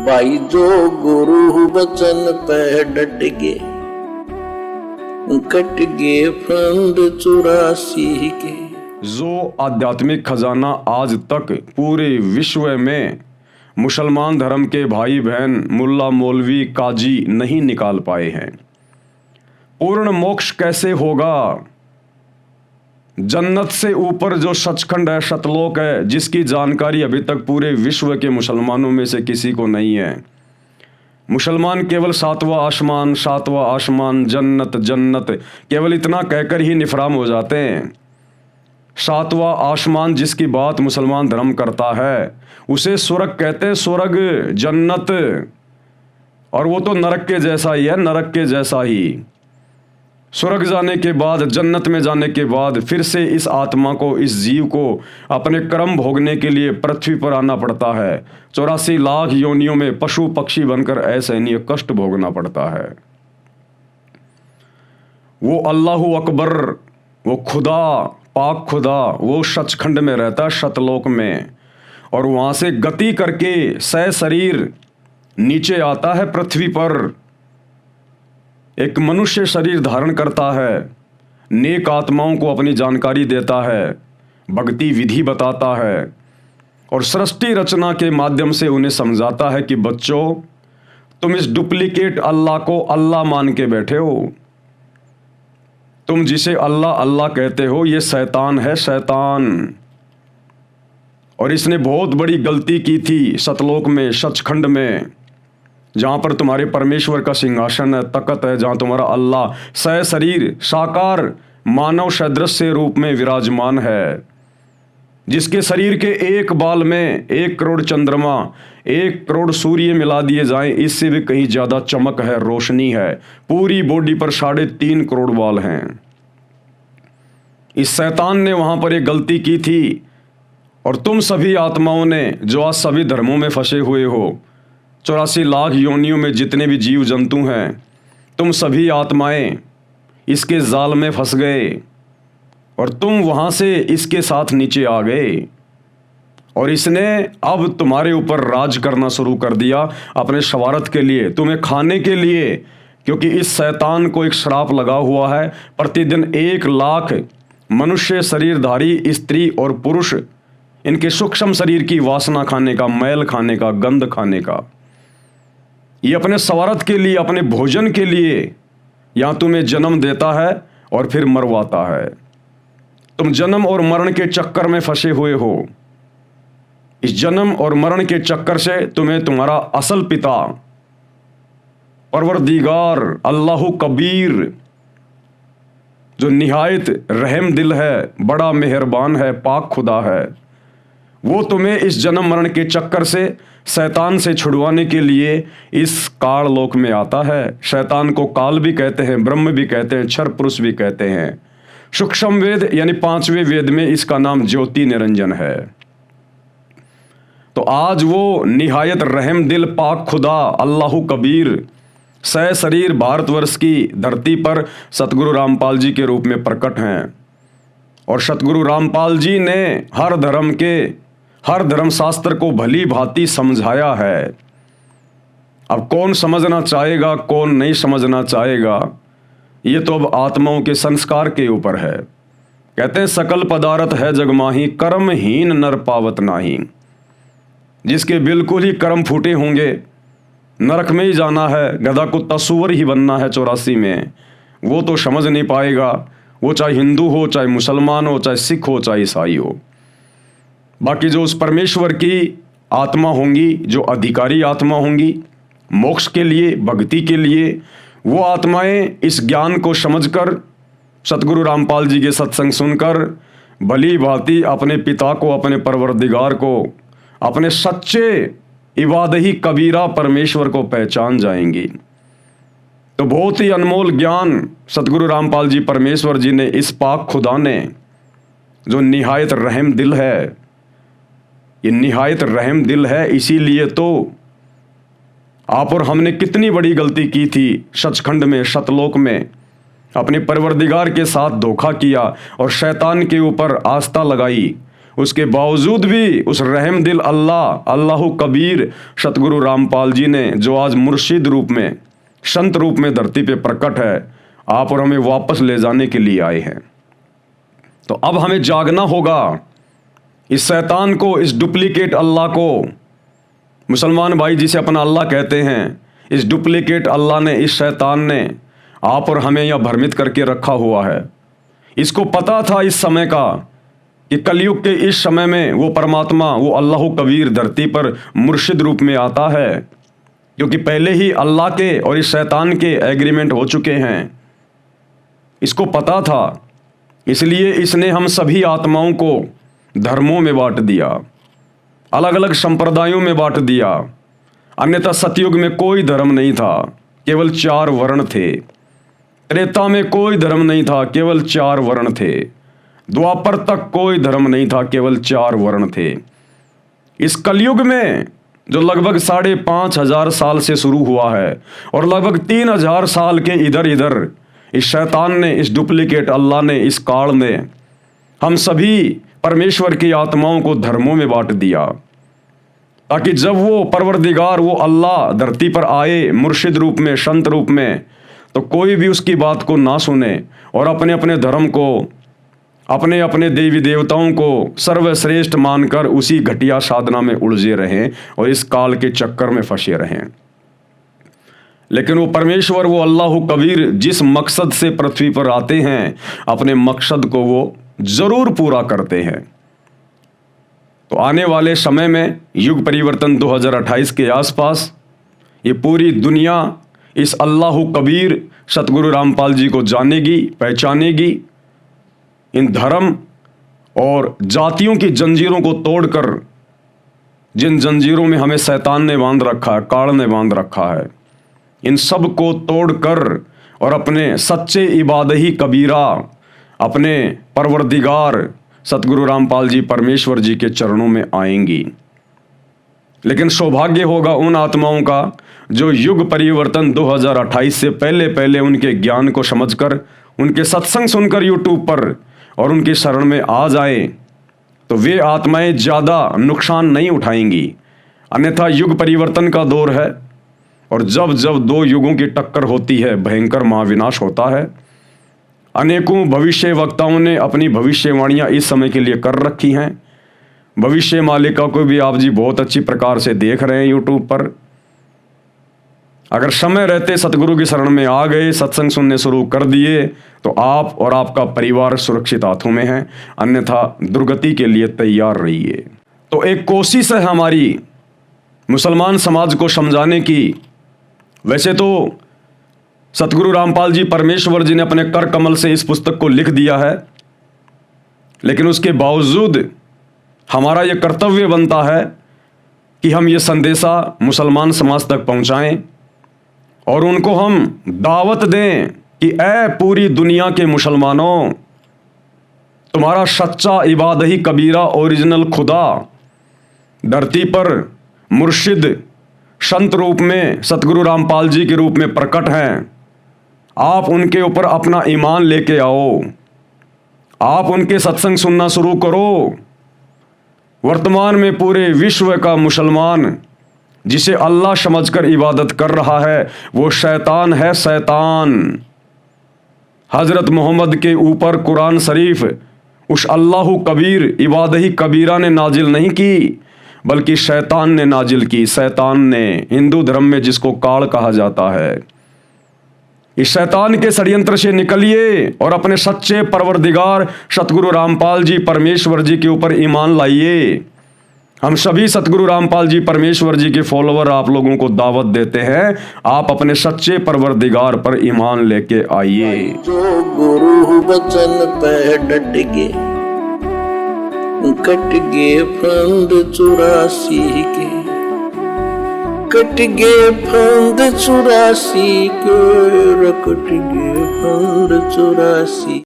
भाई जो गुरु वचन पे डट गे, कट गे फंद 84 के। जो आध्यात्मिक खजाना आज तक पूरे विश्व में मुसलमान धर्म के भाई बहन, मुल्ला मौलवी, काजी नहीं निकाल पाए हैं। पूर्ण मोक्ष कैसे होगा? जन्नत से ऊपर जो सचखंड है, सतलोक है, जिसकी जानकारी अभी तक पूरे विश्व के मुसलमानों में से किसी को नहीं है। मुसलमान केवल सातवां आसमान, जन्नत जन्नत केवल इतना कहकर ही निफराम हो जाते हैं। सातवां आसमान जिसकी बात मुसलमान धर्म करता है उसे स्वर्ग कहते हैं, स्वर्ग, जन्नत। और वो तो नरक के जैसा ही है, नरक के जैसा ही। स्वर्ग जाने के बाद, जन्नत में जाने के बाद फिर से इस आत्मा को, इस जीव को अपने कर्म भोगने के लिए पृथ्वी पर आना पड़ता है। 84 लाख योनियों में पशु पक्षी बनकर असहनीय कष्ट भोगना पड़ता है। वो अल्लाहु अकबर, वो खुदा, पाक खुदा, वो सचखंड में रहता है, सतलोक में, और वहाँ से गति करके सशरीर नीचे आता है पृथ्वी पर। एक मनुष्य शरीर धारण करता है, नेक आत्माओं को अपनी जानकारी देता है, भक्ति विधि बताता है और सृष्टि रचना के माध्यम से उन्हें समझाता है कि बच्चों, तुम इस डुप्लीकेट अल्लाह को अल्लाह मान के बैठे हो। तुम जिसे अल्लाह अल्लाह कहते हो ये शैतान है, शैतान। और इसने बहुत बड़ी गलती की थी सतलोक में, सचखंड में, जहाँ पर तुम्हारे परमेश्वर का सिंहासन है, तकत है, जहाँ तुम्हारा अल्लाह सशरीर साकार मानव सदृश रूप में विराजमान है, जिसके शरीर के एक बाल में 1 करोड़ चंद्रमा, 1 करोड़ सूर्य मिला दिए जाएं, इससे भी कहीं ज़्यादा चमक है, रोशनी है। पूरी बॉडी पर 3.5 करोड़ बाल हैं। इस शैतान ने वहाँ पर एक गलती की थी। और तुम सभी आत्माओं ने जो आज सभी धर्मों में फंसे हुए हो, 84 लाख योनियों में जितने भी जीव जंतु हैं, तुम सभी आत्माएं इसके जाल में फंस गए और तुम वहाँ से इसके साथ नीचे आ गए। और इसने अब तुम्हारे ऊपर राज करना शुरू कर दिया अपने स्वार्थ के लिए, तुम्हें खाने के लिए। क्योंकि इस शैतान को एक श्राप लगा हुआ है, प्रतिदिन 1 लाख मनुष्य शरीरधारी स्त्री और पुरुष इनके सूक्ष्म शरीर की वासना खाने का, मैल खाने का, गंध खाने का। ये अपने स्वार्थ के लिए, अपने भोजन के लिए यहाँ तुम्हें जन्म देता है और फिर मरवाता है। तुम जन्म और मरण के चक्कर में फंसे हुए हो। इस जन्म और मरण के चक्कर से तुम्हें तुम्हारा असल पिता परवरदिगार अल्लाहु कबीर, जो निहायत रहम दिल है, बड़ा मेहरबान है, पाक खुदा है, वो तुम्हें इस जन्म मरण के चक्कर से, शैतान से छुड़वाने के लिए इस काल लोक में आता है। शैतान को काल भी कहते हैं, ब्रह्म भी कहते हैं, क्षर पुरुष भी कहते हैं। सूक्ष्म वेद यानी 5वें वेद में इसका नाम ज्योति निरंजन है। तो आज वो निहायत रहम दिल पाक खुदा अल्लाहु कबीर सशरीर भारतवर्ष की धरती पर सतगुरु रामपाल जी के रूप में प्रकट हैं। और सतगुरु रामपाल जी ने हर धर्म शास्त्र को भली भांति समझाया है। अब कौन समझना चाहेगा, कौन नहीं समझना चाहेगा, ये तो अब आत्माओं के संस्कार के ऊपर है। कहते हैं सकल पदार्थ है जगमाही, कर्महीन नर पावत नाही। जिसके बिल्कुल ही कर्म फूटे होंगे, नरक में ही जाना है, गधा कुत्ता सुअर ही बनना है 84 में, वो तो समझ नहीं पाएगा। वो चाहे हिंदू हो, चाहे मुसलमान हो, चाहे सिख हो, चाहे ईसाई हो। बाकी जो उस परमेश्वर की आत्मा होंगी, जो अधिकारी आत्मा होंगी मोक्ष के लिए, भक्ति के लिए, वो आत्माएं इस ज्ञान को समझकर, सतगुरु रामपाल जी के सत्संग सुनकर भली भांति अपने पिता को, अपने परवरदिगार को, अपने सच्चे इबादही कबीरा परमेश्वर को पहचान जाएंगी। तो बहुत ही अनमोल ज्ञान सतगुरु रामपाल जी परमेश्वर जी ने, इस पाक खुदा ने, जो निहायत रहम दिल है, ये निहायत रहम दिल है। इसीलिए तो आप और हमने कितनी बड़ी गलती की थी सचखंड में, सतलोक में, अपने परवरदिगार के साथ धोखा किया और शैतान के ऊपर आस्था लगाई, उसके बावजूद भी उस रहम दिल अल्लाह अल्लाहु कबीर सतगुरु रामपाल जी ने, जो आज मुर्शिद रूप में, संत रूप में धरती पे प्रकट है, आप और हमें वापस ले जाने के लिए आए हैं। तो अब हमें जागना होगा। इस शैतान को, इस डुप्लीकेट अल्लाह को, मुसलमान भाई जिसे अपना अल्लाह कहते हैं, इस डुप्लीकेट अल्लाह ने, इस शैतान ने आप और हमें यह भ्रमित करके रखा हुआ है। इसको पता था इस समय का कि कलयुग के इस समय में वो परमात्मा, वो अल्लाह कबीर धरती पर मुर्शिद रूप में आता है, क्योंकि पहले ही अल्लाह के और इस शैतान के एग्रीमेंट हो चुके हैं। इसको पता था, इसलिए इसने हम सभी आत्माओं को धर्मों में बांट दिया, अलग अलग संप्रदायों में बांट दिया। अन्यथा सतयुग में कोई धर्म नहीं था, केवल 4 वर्ण थे। त्रेता में कोई धर्म नहीं था, केवल 4 वर्ण थे। द्वापर तक कोई धर्म नहीं था, केवल 4 वर्ण थे। इस कलयुग में जो लगभग 5,500 साल से शुरू हुआ है और लगभग 3,000 साल के इधर इधर इस शैतान ने, इस डुप्लीकेट अल्लाह ने, इस काल में हम सभी परमेश्वर की आत्माओं को धर्मों में बांट दिया, ताकि जब वो परवरदिगार, वो अल्लाह धरती पर आए मुर्शिद रूप में, संत रूप में, तो कोई भी उसकी बात को ना सुने और अपने अपने धर्म को, अपने अपने देवी देवताओं को सर्वश्रेष्ठ मानकर उसी घटिया साधना में उलझे रहें और इस काल के चक्कर में फंसे रहें। लेकिन वो परमेश्वर, वो अल्लाह कबीर जिस मकसद से पृथ्वी पर आते हैं, अपने मकसद को वो जरूर पूरा करते हैं। तो आने वाले समय में युग परिवर्तन 2028 के आसपास ये पूरी दुनिया इस अल्लाह कबीर सतगुरु रामपाल जी को जानेगी, पहचानेगी। इन धर्म और जातियों की जंजीरों को तोड़कर, जिन जंजीरों में हमें शैतान ने बांध रखा है, काल ने बांध रखा है, इन सब को तोड़कर और अपने सच्चे इबादही कबीरा, अपने परवरदिगार सतगुरु रामपाल जी परमेश्वर जी के चरणों में आएंगी। लेकिन सौभाग्य होगा उन आत्माओं का जो युग परिवर्तन 2028 से पहले पहले उनके ज्ञान को समझकर, उनके सत्संग सुनकर यूट्यूब पर और उनकी शरण में आ जाए, तो वे आत्माएं ज़्यादा नुकसान नहीं उठाएंगी। अन्यथा युग परिवर्तन का दौर है और जब जब 2 युगों की टक्कर होती है, भयंकर महाविनाश होता है। अनेकों भविष्य वक्ताओं ने अपनी भविष्यवाणियां इस समय के लिए कर रखी हैं। भविष्य मालिका को भी आप जी बहुत अच्छी प्रकार से देख रहे हैं यूट्यूब पर। अगर समय रहते सतगुरु की शरण में आ गए, सत्संग सुनने शुरू कर दिए, तो आप और आपका परिवार सुरक्षित हाथों में है, अन्यथा दुर्गति के लिए तैयार रहिए। तो एक कोशिश है हमारी मुसलमान समाज को समझाने की। वैसे तो सतगुरु रामपाल जी परमेश्वर जी ने अपने कर कमल से इस पुस्तक को लिख दिया है, लेकिन उसके बावजूद हमारा यह कर्तव्य बनता है कि हम ये संदेशा मुसलमान समाज तक पहुंचाएं और उनको हम दावत दें कि ऐ पूरी दुनिया के मुसलमानों, तुम्हारा सच्चा इबादही कबीरा ओरिजिनल खुदा धरती पर मुर्शिद संत रूप में सतगुरु रामपाल जी के रूप में प्रकट हैं। आप उनके ऊपर अपना ईमान लेके आओ, आप उनके सत्संग सुनना शुरू करो। वर्तमान में पूरे विश्व का मुसलमान जिसे अल्लाह समझकर इबादत कर रहा है, वो शैतान है, शैतान। हजरत मोहम्मद के ऊपर कुरान शरीफ उस अल्लाह कबीर इबादही कबीरा ने नाजिल नहीं की, बल्कि शैतान ने नाजिल की। शैतान ने, हिंदू धर्म में जिसको काल कहा जाता है। इस शैतान के षड्यंत्र से निकलिए और अपने सच्चे परवरदिगार सतगुरु रामपाल जी परमेश्वर जी के ऊपर ईमान लाइए। हम सभी सतगुरु रामपाल जी परमेश्वर जी के फॉलोवर आप लोगों को दावत देते हैं, आप अपने सच्चे परवरदिगार पर ईमान लेके आइए। जो गुरु वचन पे डट गए, कट गए फंद 84 के, कट गए फंद 84 के, कट गए फंद 84।